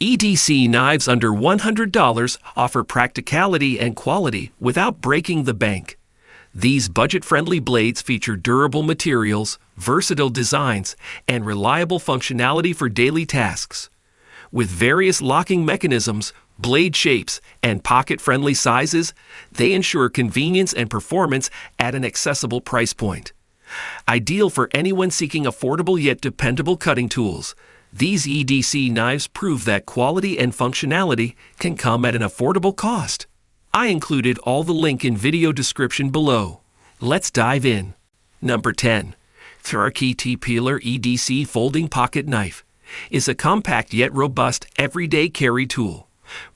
EDC Knives Under $100 offer practicality and quality without breaking the bank. These budget-friendly blades feature durable materials, versatile designs, and reliable functionality for daily tasks. With various locking mechanisms, blade shapes, and pocket-friendly sizes, they ensure convenience and performance at an accessible price point. Ideal for anyone seeking affordable yet dependable cutting tools, these EDC knives prove that quality and functionality can come at an affordable cost. I included all the link in video description below. Let's dive in. Number 10. CRKT Pilar EDC Folding Pocket Knife is a compact yet robust everyday carry tool.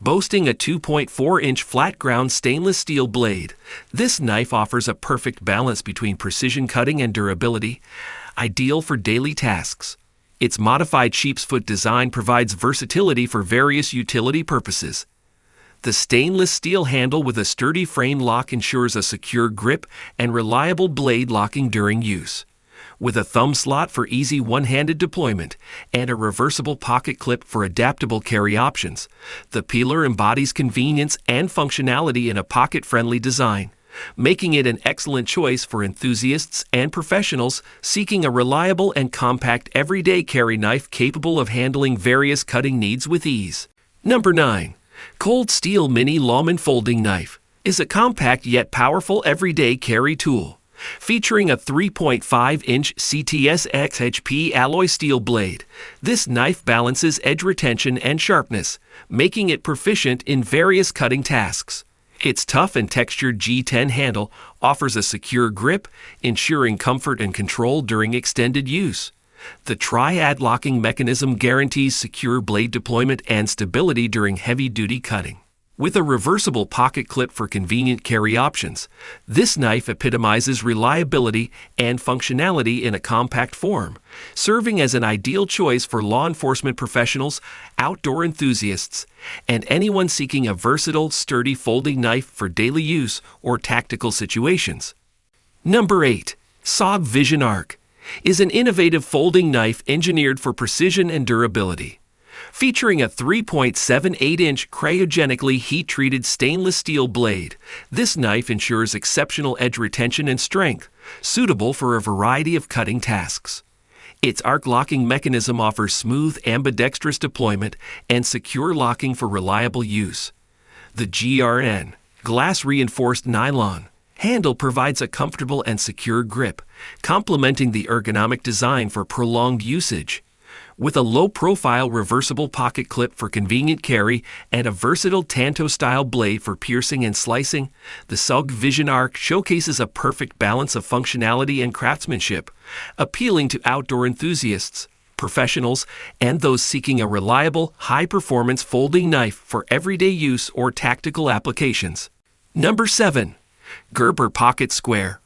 Boasting a 2.4-inch flat-ground stainless steel blade, this knife offers a perfect balance between precision cutting and durability, ideal for daily tasks. Its modified sheepsfoot design provides versatility for various utility purposes. The stainless steel handle with a sturdy frame lock ensures a secure grip and reliable blade locking during use. With a thumb slot for easy one-handed deployment and a reversible pocket clip for adaptable carry options, the Pilar embodies convenience and functionality in a pocket-friendly design, making it an excellent choice for enthusiasts and professionals seeking a reliable and compact everyday carry knife capable of handling various cutting needs with ease. Number 9. Cold Steel Mini Lawman Folding Knife is a compact yet powerful everyday carry tool. Featuring a 3.5-inch CTS XHP alloy steel blade, this knife balances edge retention and sharpness, making it proficient in various cutting tasks. Its tough and textured G10 handle offers a secure grip, ensuring comfort and control during extended use. The triad locking mechanism guarantees secure blade deployment and stability during heavy-duty cutting. With a reversible pocket clip for convenient carry options, this knife epitomizes reliability and functionality in a compact form, serving as an ideal choice for law enforcement professionals, outdoor enthusiasts, and anyone seeking a versatile, sturdy folding knife for daily use or tactical situations. Number 8. Sog Vision Arc is an innovative folding knife engineered for precision and durability. Featuring a 3.78-inch cryogenically heat-treated stainless steel blade, this knife ensures exceptional edge retention and strength, suitable for a variety of cutting tasks. Its arc locking mechanism offers smooth, ambidextrous deployment and secure locking for reliable use. The GRN, glass-reinforced nylon, handle provides a comfortable and secure grip, complementing the ergonomic design for prolonged usage. With a low-profile reversible pocket clip for convenient carry and a versatile Tanto-style blade for piercing and slicing, the Sog Vision Arc showcases a perfect balance of functionality and craftsmanship, appealing to outdoor enthusiasts, professionals, and those seeking a reliable, high-performance folding knife for everyday use or tactical applications. Number 7. Gerber Pocket Square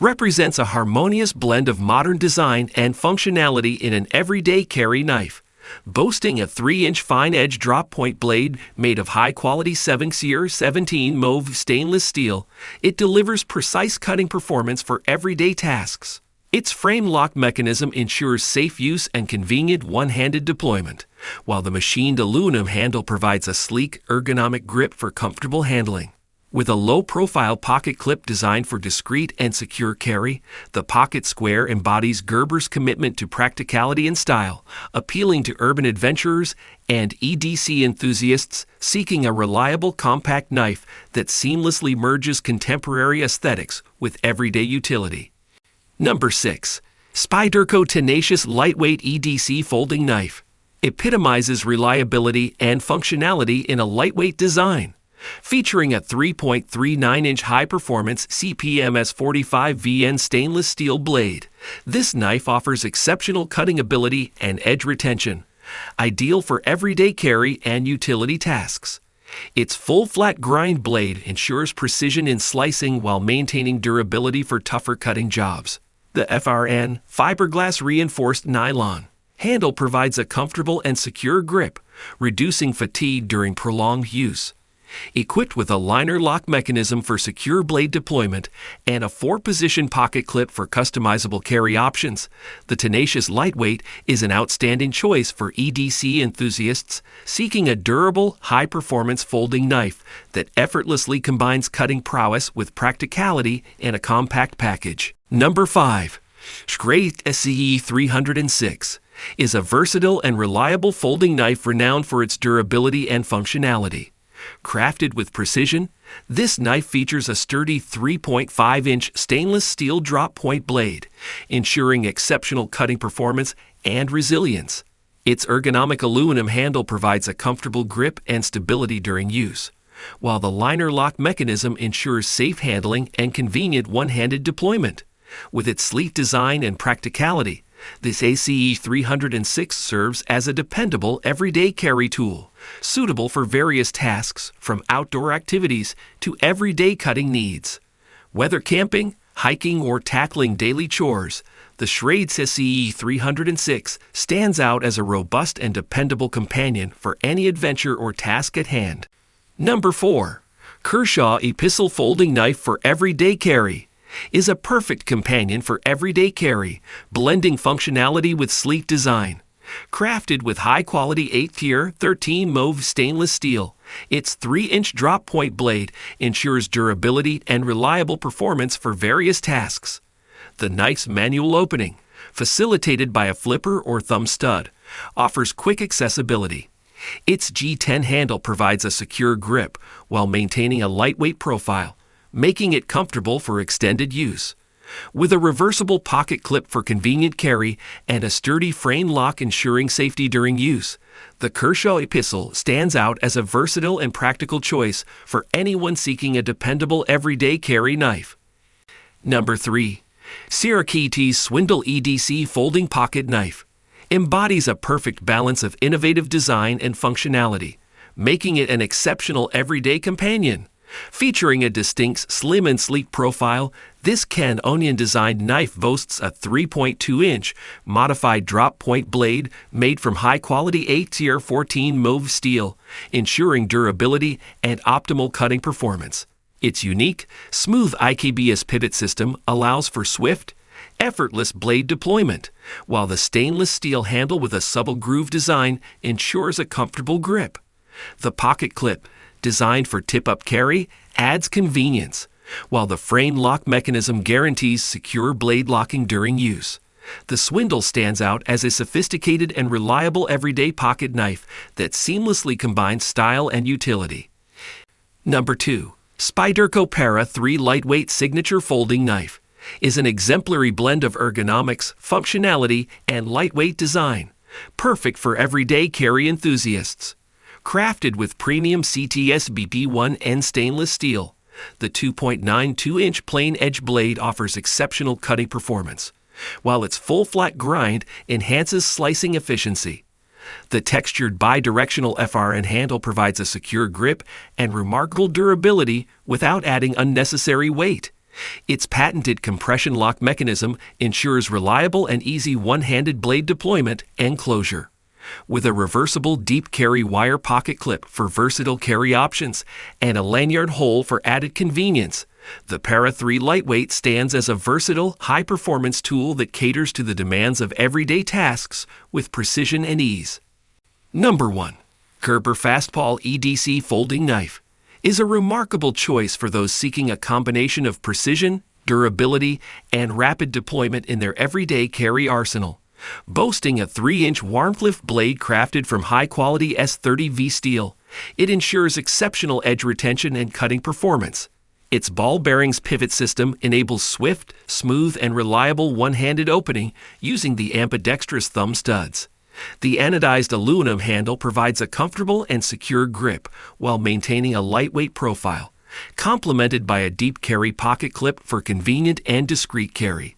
represents a harmonious blend of modern design and functionality in an everyday carry knife. Boasting a 3-inch fine-edge drop-point blade made of high-quality 7x17 mauve stainless steel, it delivers precise cutting performance for everyday tasks. Its frame lock mechanism ensures safe use and convenient one-handed deployment, while the machined aluminum handle provides a sleek, ergonomic grip for comfortable handling. With a low-profile pocket clip designed for discreet and secure carry, the Pocket Square embodies Gerber's commitment to practicality and style, appealing to urban adventurers and EDC enthusiasts seeking a reliable, compact knife that seamlessly merges contemporary aesthetics with everyday utility. Number 6. Spyderco Tenacious Lightweight EDC Folding Knife epitomizes reliability and functionality in a lightweight design. Featuring a 3.39-inch high-performance CPMS 45VN stainless steel blade, this knife offers exceptional cutting ability and edge retention, ideal for everyday carry and utility tasks. Its full flat grind blade ensures precision in slicing while maintaining durability for tougher cutting jobs. The FRN, fiberglass reinforced nylon, handle provides a comfortable and secure grip, reducing fatigue during prolonged use. Equipped with a liner lock mechanism for secure blade deployment and a 4-position pocket clip for customizable carry options, the Tenacious Lightweight is an outstanding choice for EDC enthusiasts seeking a durable, high-performance folding knife that effortlessly combines cutting prowess with practicality in a compact package. Number 5. Schrade SCH306 is a versatile and reliable folding knife renowned for its durability and functionality. Crafted with precision, this knife features a sturdy 3.5-inch stainless steel drop-point blade, ensuring exceptional cutting performance and resilience. Its ergonomic aluminum handle provides a comfortable grip and stability during use, while the liner lock mechanism ensures safe handling and convenient one-handed deployment. With its sleek design and practicality, this SCH306 serves as a dependable everyday carry tool, suitable for various tasks from outdoor activities to everyday cutting needs. Whether camping, hiking, or tackling daily chores, the Schrade SCH306 stands out as a robust and dependable companion for any adventure or task at hand. Number 4. Kershaw Epistle Folding Knife for Everyday Carry is a perfect companion for everyday carry, blending functionality with sleek design. Crafted with high-quality 8th-tier 13 mauve stainless steel, its 3-inch drop-point blade ensures durability and reliable performance for various tasks. The knife's manual opening, facilitated by a flipper or thumb stud, offers quick accessibility. Its G10 handle provides a secure grip while maintaining a lightweight profile, making it comfortable for extended use. With a reversible pocket clip for convenient carry and a sturdy frame lock ensuring safety during use, the Kershaw Epistle stands out as a versatile and practical choice for anyone seeking a dependable everyday carry knife. Number 3. CRKT's Swindle EDC Folding Pocket Knife embodies a perfect balance of innovative design and functionality, making it an exceptional everyday companion. Featuring a distinct, slim and sleek profile, this Ken Onion-designed knife boasts a 3.2-inch modified drop-point blade made from high-quality 8-tier 14 mauve steel, ensuring durability and optimal cutting performance. Its unique, smooth IKBS pivot system allows for swift, effortless blade deployment, while the stainless steel handle with a supple groove design ensures a comfortable grip. The pocket clip, designed for tip-up carry, adds convenience, while the frame lock mechanism guarantees secure blade locking during use. The Swindle stands out as a sophisticated and reliable everyday pocket knife that seamlessly combines style and utility. Number 2. Spyderco Para 3 Lightweight Signature Folding Knife is an exemplary blend of ergonomics, functionality, and lightweight design, perfect for everyday carry enthusiasts. Crafted with premium CTS BP1N stainless steel, the 2.92-inch plain edge blade offers exceptional cutting performance, while its full flat grind enhances slicing efficiency. The textured bidirectional FRN handle provides a secure grip and remarkable durability without adding unnecessary weight. Its patented compression lock mechanism ensures reliable and easy one-handed blade deployment and closure. With a reversible deep carry wire pocket clip for versatile carry options and a lanyard hole for added convenience, the Para 3 Lightweight stands as a versatile, high-performance tool that caters to the demands of everyday tasks with precision and ease. Number 1. Kerper Fastball EDC Folding Knife is a remarkable choice for those seeking a combination of precision, durability, and rapid deployment in their everyday carry arsenal. Boasting a 3-inch Warmcliffe blade crafted from high-quality S30V steel, it ensures exceptional edge retention and cutting performance. Its ball bearings pivot system enables swift, smooth, and reliable one-handed opening using the ambidextrous thumb studs. The anodized aluminum handle provides a comfortable and secure grip while maintaining a lightweight profile, complemented by a deep carry pocket clip for convenient and discreet carry.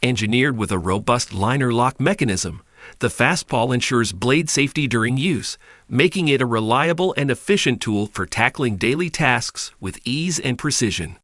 Engineered with a robust liner lock mechanism, the Fastball ensures blade safety during use, making it a reliable and efficient tool for tackling daily tasks with ease and precision.